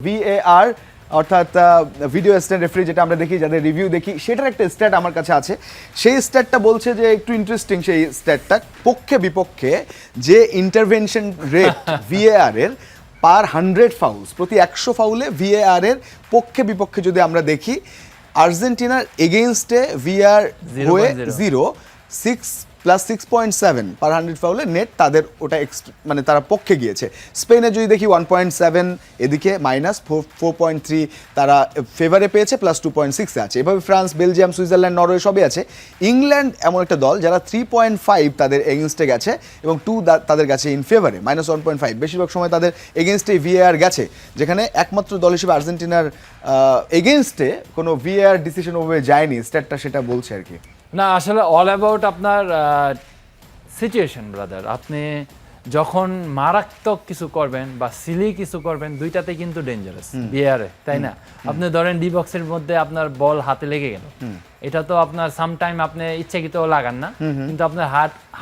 VAR অর্থাৎ video assistant referee যেটা আমরা দেখি, যাদের রিভিউ দেখি, সেটার একটা স্ট্যাট আমার কাছে আছে। সেই স্ট্যাটটা বলছে যে একটু ইন্টারেস্টিং, সেই স্ট্যাটটা পক্ষে বিপক্ষে যে ইন্টারভেনশন রেট VAR এর পার 100 ফাউলস, প্রতি 100 ফাউলে VAR এর পক্ষে বিপক্ষে যদি আমরা দেখি, আর্জেন্টিনার এগেইনস্টে VAR হয়ে 6+6.7 পার 100 ফাউলে নেট তাদের ওটা মানে তারা পক্ষে গিয়েছে। স্পেনে যদি দেখি 1.7, এদিকে -4.3 তারা ফেভারে পেয়েছে, +2.6 আছে। এভাবে ফ্রান্স, বেলজিয়াম, সুইজারল্যান্ড, নরওয়ে সবই আছে। ইংল্যান্ড এমন একটা দল যারা 3.5 তাদের এগেনস্টে গেছে এবং 2 তাদের গেছে ইন ফেভারে, -1.5। বেশিরভাগ সময় তাদের এগেনস্টে VAR গেছে, যেখানে একমাত্র দল হিসেবে আর্জেন্টিনার এগেনস্টে কোনো VAR ডিসিশন ওভাবে যায়নি। স্ট্যাটটা সেটা বলছে আর কি। না, আসলে অল অ্যাবাউট আপনার সিচুয়েশন ব্রাদার। আপনি যখন মারাত্মক কিছু করবেন বা সিলি কিছু করবেন, দুইটাতে কিন্তু ডেঞ্জারাস বিয়ারে, তাই না? আপনি ধরেন ডি বক্সের মধ্যে আপনার বল হাতে লেগে গেল, এটা তো আপনার সামটাইম আপনি ইচ্ছাকৃত লাগান না, কিন্তু আপনার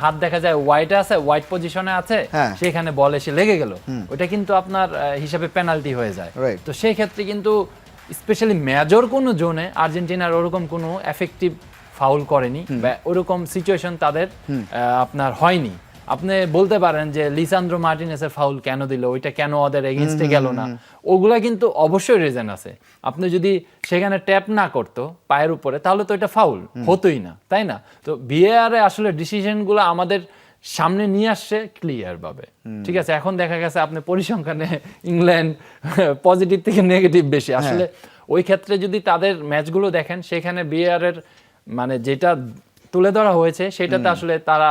হাত দেখা যায় ওয়াইড আছে, ওয়াইড পজিশনে আছে, সেখানে বল এসে লেগে গেল, ওটা কিন্তু আপনার হিসাবে পেনাল্টি হয়ে যায়। তো সেই ক্ষেত্রে কিন্তু স্পেশালি মেজর কোনো জোনে আর্জেন্টিনার ওরকম কোনো এফেক্টিভ ফাউল করেনি বা ওরকম সিচুয়েশন তাদের আপনার হয়নি। আপনি বলতে পারেন যে লিসান্দ্রো মার্টিনেসের ফাউল কেন দিল, ওইটা কেন ওদের এগেইনস্টে গেল না, ওগুলা কিন্তু অবশ্যই রিজন আছে। আপনি যদি সেখানে ট্যাপ না করতো পায়ের উপরে, তাহলে তো এটা ফাউল হতোই না, তাই না? তো VAR এ আসলে ডিসিশনগুলো আমাদের সামনে নিয়ে আসছে ক্লিয়ার ভাবে, ঠিক আছে? এখন দেখা গেছে আপনি পরিসংখ্যানে ইংল্যান্ড পজিটিভ থেকে নেগেটিভ বেশি। আসলে ওই ক্ষেত্রে যদি তাদের ম্যাচগুলো দেখেন, সেখানে VAR এর মানে যেটা তুলে ধরা হয়েছে সেটাতে আসলে তারা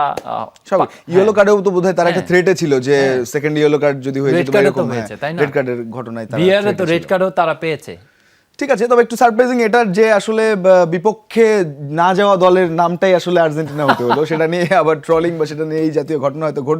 ইয়েলো কার্ডেও তো বোধহয় তারা একটা থ্রেটে ছিল যে সেকেন্ড ইয়েলো কার্ড যদি হয়ে যেত এরকম হয়েছে, তাই না? রেড কার্ডের ঘটনায় তারা VAR এ তো রেড কার্ডও তারা পেয়েছে। ঠিক আছে, তবে একটু সারপ্রাইজিং এটার যে আসলে বিপক্ষে না যাওয়া দলের নামটাই আসলে আর্জেন্টিনা হতে হলো, সেটা নিয়ে আবার ট্রলিং বা সেটা নিয়ে এই জাতীয় ঘটনা হয়তো ঘটবে।